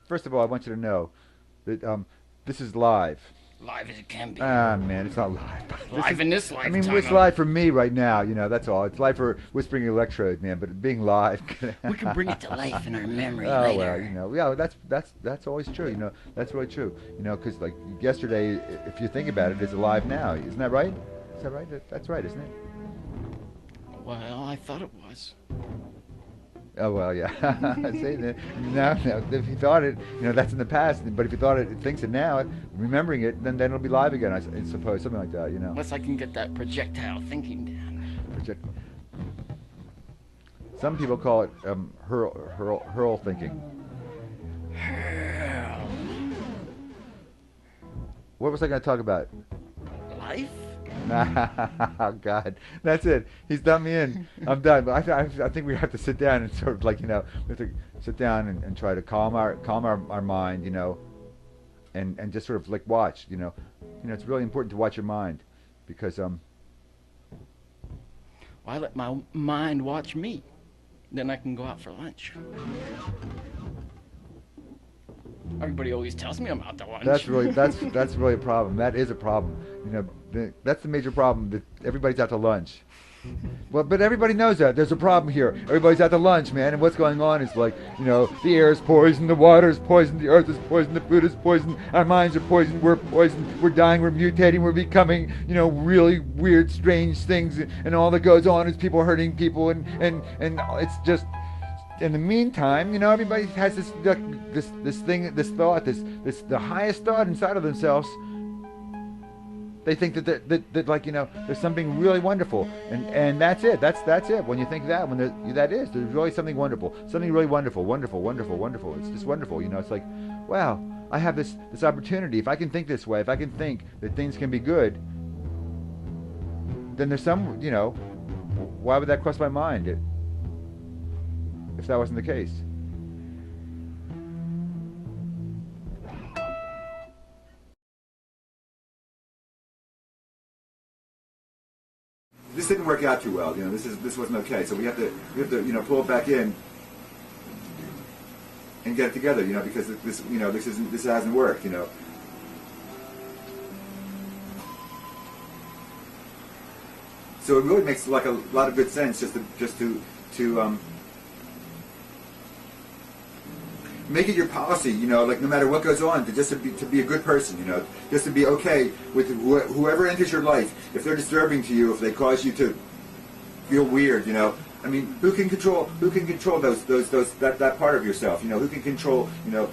first of all, I want you to know that this is live. Live as it can be. Ah, man, it's not live. This Live is, in this I mean, lifetime. it's live for me right now. You know, that's all. It's live for Whispering Electrode, man. But being live. We can bring it to life in our memory Oh well, later. yeah, that's always true. That's really true. Because like yesterday, if you think about it, is alive now. Isn't that right? Is that right? That's right, isn't it? Well, I thought it was. Oh well, yeah. See, no. If you thought it, that's in the past. But if you thought it, thinks it now, remembering it, then it'll be live again. I suppose something like that. Unless I can get that projectile thinking down. Project. Some people call it hurl thinking. Hell. What was I going to talk about? Life? Oh God, that's it. He's done me in. I'm done. But I think we have to sit down and sort of like we have to sit down and try to calm our mind, and just sort of like watch, it's really important to watch your mind, because Why let my mind watch me? Then I can go out for lunch. Everybody always tells me I'm out to lunch. that's really a problem. That is a problem. That's the major problem. That everybody's out to lunch. Well, but everybody knows that there's a problem here. Everybody's out to lunch, man, and what's going on is like, the air is poisoned, the water is poisoned, the earth is poisoned, the food is poisoned, our minds are poisoned, we're poisoned, we're dying, we're mutating, we're becoming, really weird, strange things, and all that goes on is people hurting people, and it's just. In the meantime, everybody has this thing, this thought, this the highest thought inside of themselves. They think that like there's something really wonderful, and that's it. That's it. When you think that, there's really something wonderful, something really wonderful. It's just wonderful. It's like, wow, I have this opportunity. If I can think this way, if I can think that things can be good, then there's some, why would that cross my mind? If that wasn't the case. This didn't work out too well. This wasn't okay. So we have to pull it back in and get it together. Because this hasn't worked. So it really makes like a lot of good sense just to make it your policy, like no matter what goes on, to be a good person, just to be okay with whoever enters your life. If they're disturbing to you, if they cause you to feel weird, I mean, who can control those that part of yourself? Who can control?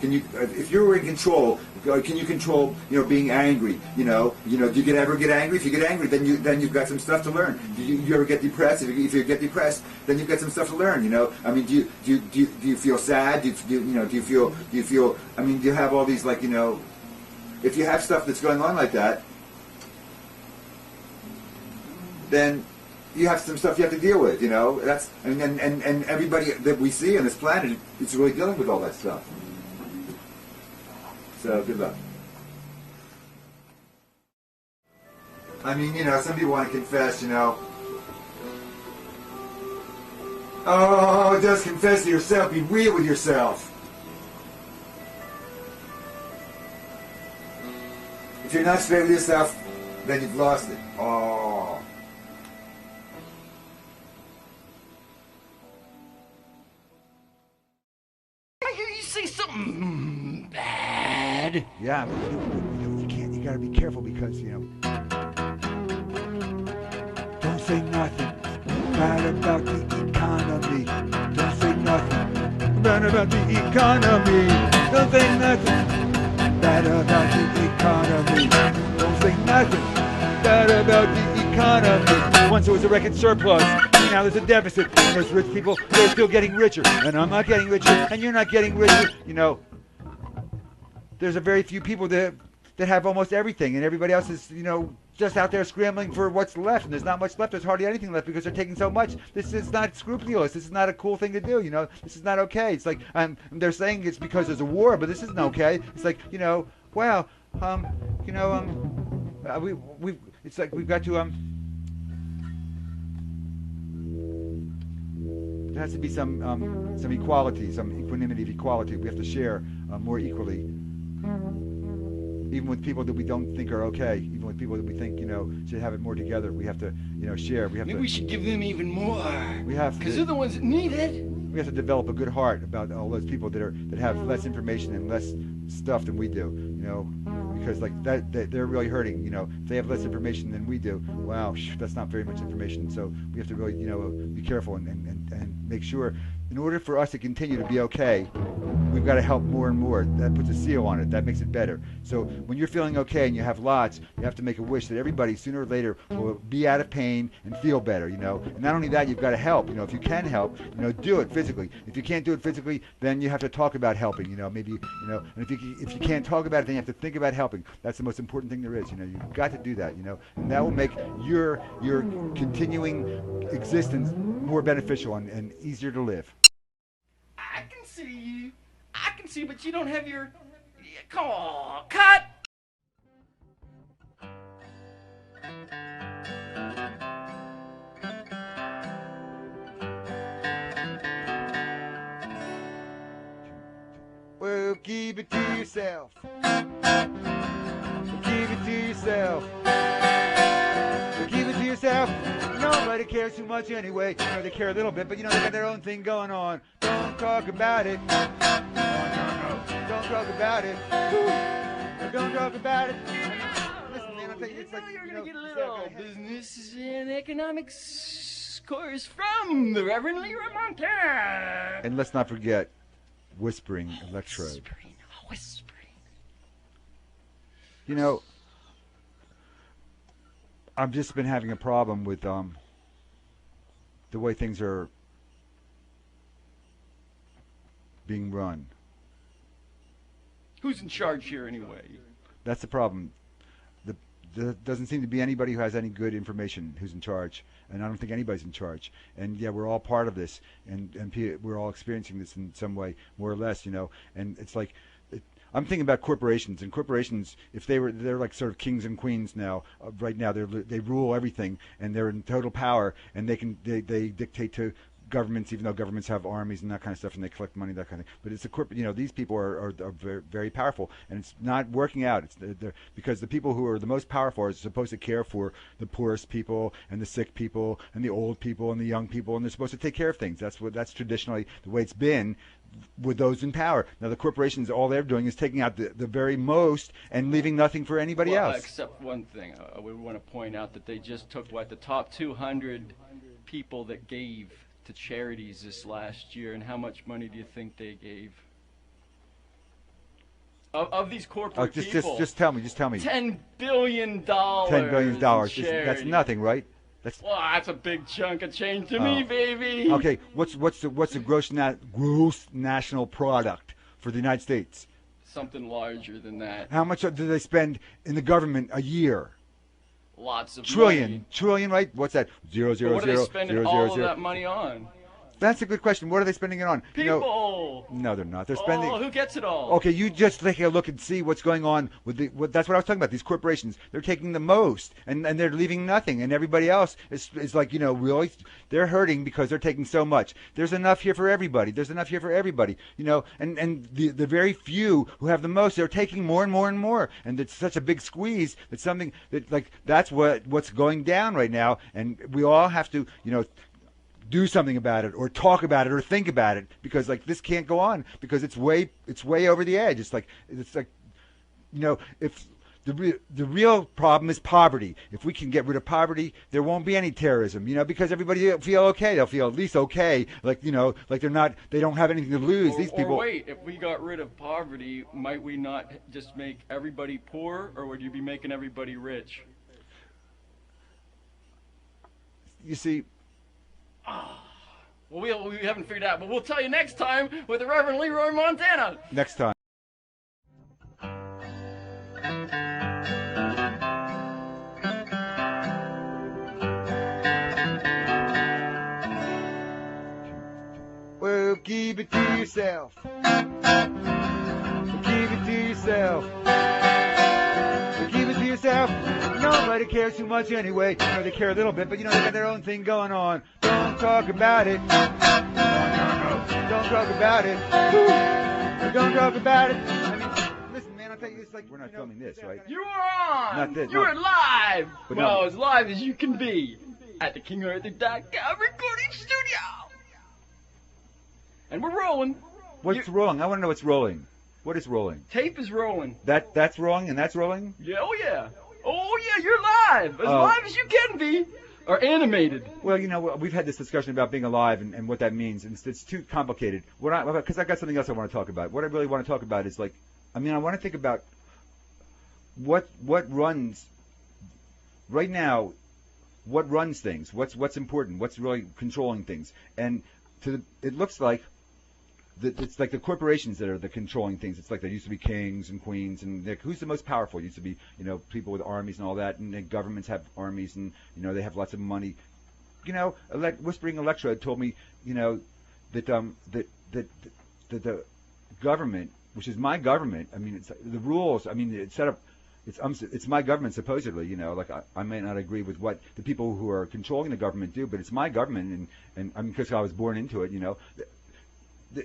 Can you if you were in control? Can you control? Being angry. Do you ever get angry? If you get angry, then you've got some stuff to learn. Do you ever get depressed? If you get depressed, then you've got some stuff to learn. I mean, do you feel sad? Do you feel? I mean, do you have all these if you have stuff that's going on like that, then you have some stuff you have to deal with, That's and everybody that we see on this planet is really dealing with all that stuff. So good luck. I mean, some people want to confess, Oh, just confess to yourself. Be real with yourself. If you're not straight with yourself, then you've lost it. Oh. I hear you say something bad. Yeah, but you can't. You gotta be careful because don't say nothing bad about the economy. Don't say nothing bad about the economy. Don't say nothing bad about the economy. Don't say nothing bad about the economy. Once there was a record surplus, now there's a deficit, and there's rich people, they're still getting richer, and I'm not getting richer, and you're not getting richer. There's a very few people that have almost everything, and everybody else is, just out there scrambling for what's left, and there's not much left. There's hardly anything left because they're taking so much. This is not scrupulous. This is not a cool thing to do. This is not okay. It's like they're saying it's because there's a war, but this isn't okay. It's like wow, it's like we've got to there has to be some equality, some equanimity of equality. We have to share more equally, even with people that we don't think are okay, even with people that we think should have it more together. We have to share. We have Maybe to. we should give them even more. We have because to. they're the ones that need it. We have to develop a good heart about all those people that have less information and less stuff than we do. Because like that they're really hurting. If they have less information than we do, wow, that's not very much information. So we have to really be careful and make sure. In order for us to continue to be okay, we've got to help more and more. That puts a seal on it. That makes it better. So when you're feeling okay and you have lots, you have to make a wish that everybody sooner or later will be out of pain and feel better. And not only that, you've got to help. If you can help, do it physically. If you can't do it physically, then you have to talk about helping. Maybe and if you can't talk about it, then you have to think about helping. That's the most important thing there is. You've got to do that. And that will make your continuing existence more beneficial and easier to live. I can see you. I can see, but you don't have your... Come on, cut! Well, keep it to yourself. Keep it to yourself. Keep it to yourself. Nobody cares too much anyway. They care a little bit, but they got their own thing going on. Don't talk about it. No. Don't talk about it. Don't talk about it. Listen, man, I'll tell you, it's like you're gonna get a little business and economics course from the Reverend LeRoy Montana. And let's not forget whispering electrode. Whispering. I've just been having a problem with the way things are being run. Who's in charge here anyway? That's the problem. There doesn't seem to be anybody who has any good information who's in charge, and I don't think anybody's in charge. And yeah, we're all part of this, and we're all experiencing this in some way, more or less, And it's like, I'm thinking about corporations, and corporations, if they're like sort of kings and queens now. Right now, they rule everything, and they're in total power, and they dictate to governments, even though governments have armies and that kind of stuff, and they collect money, that kind of thing. But it's a corporate. These people are very, very powerful, and it's not working out. They're because the people who are the most powerful are supposed to care for the poorest people and the sick people and the old people and the young people, and they're supposed to take care of things. That's traditionally the way it's been with those in power. Now the corporations, all they're doing is taking out the very most and leaving nothing for anybody else. Except one thing, we want to point out that they just took the top 200 people that gave to charities this last year, and how much money do you think they gave? Of these corporate people. Just tell me. $10 billion. $10 billion. That's nothing, right? That's a big chunk of change to me, baby. Okay, what's the gross national product for the United States? Something larger than that. How much do they spend in the government a year? Lots of trillion, right? What's that? Zero, zero, what zero, are they spending zero, all zero, of zero. that money on? That's a good question. What are they spending it on? People. No, they're not. They're spending. Oh, who gets it all? Okay, you just take a look and see what's going on with that's what I was talking about. These corporations, they're taking the most, and they're leaving nothing, and everybody else is like, really, they're hurting because they're taking so much. There's enough here for everybody. And the very few who have the most, they're taking more and more and more, and it's such a big squeeze that that's what's going down right now, and we all have to, do something about it, or talk about it, or think about it, because this can't go on, because it's way over the edge. It's like if the real problem is poverty. If we can get rid of poverty, there won't be any terrorism. Because everybody will feel okay. They'll feel at least okay. Like they don't have anything to lose. These people. Or wait, if we got rid of poverty, might we not just make everybody poor, or would you be making everybody rich? You see. Well, we haven't figured out, but we'll tell you next time with the Reverend LeRoy Montana. Next time. Well, keep it to yourself. Keep it to yourself. Keep it to yourself. Nobody cares too much anyway. They care a little bit, but they got their own thing going on. Don't talk about it. Don't talk about it. Woo. Don't talk about it. I mean, listen, man, I'll tell you, it's like we're not filming this, right? You are on. Not this, You are no. live. But Well, no. as live as you can be at the KingArthur.com recording studio. And we're rolling. What's rolling? I want to know what's rolling. What is rolling? Tape is rolling. That's rolling and that's rolling? Yeah, oh yeah. Oh yeah, you're live. As live as you can be. Or animated. Well, you know, we've had this discussion about being alive and what that means, and it's too complicated. Because I got something else I want to talk about. What I really want to talk about is, like, I mean, I want to think about what runs right now. What runs things? What's important? What's really controlling things? And it looks like it's like the corporations that are the controlling things. It's like there used to be kings and queens, and who's the most powerful? It used to be, you know, people with armies and all that, and the governments have armies, and you know they have lots of money. You know, Whispering Electrode told me, you know, that the government, which is my government, I mean, it's the rules. I mean, it's set up. It's my government supposedly, you know. Like I may not agree with what the people who are controlling the government do, but it's my government, and I mean, because I was born into it, you know.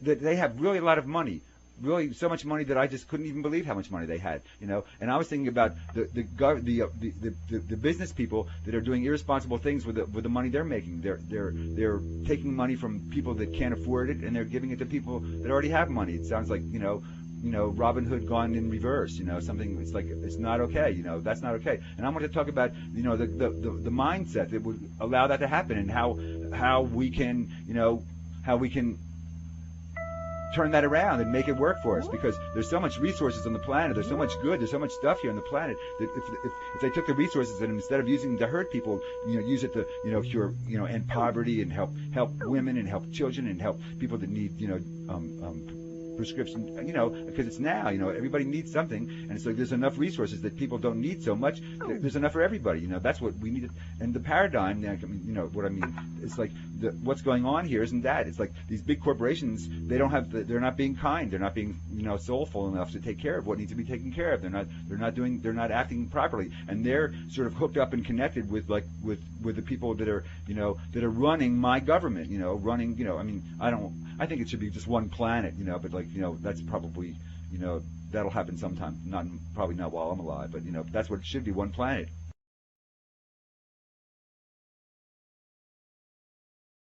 They have really a lot of money, really so much money that I just couldn't even believe how much money they had, you know. And I was thinking about the business people that are doing irresponsible things with the money they're making. They're taking money from people that can't afford it, and they're giving it to people that already have money. It sounds like, you know, Robin Hood gone in reverse, you know, something. It's like, it's not okay, you know, that's not okay. And I want to talk about, you know, the mindset that would allow that to happen, and how we can, you know, how we can turn that around and make it work for us, because there's so much resources on the planet, there's so much good, there's so much stuff here on the planet that if they took the resources and instead of using them to hurt people, you know, use it to, you know, cure, you know, end poverty and help women and help children and help people that need, you know, prescription, you know, because it's now, you know, everybody needs something, and it's like there's enough resources that people don't need so much. There's enough for everybody, you know. That's what we need. And the paradigm, I mean, you know what I mean. It's like what's going on here isn't that. It's like these big corporations, they're not being kind. They're not being, you know, soulful enough to take care of what needs to be taken care of. They're not acting properly, and they're sort of hooked up and connected with the people that are, you know, that are running my government, you know, running, you know. I mean, I think it should be just one planet, you know, but like, you know, that's probably, you know, that'll happen sometime. Probably not while I'm alive, but you know, that's what it should be, one planet.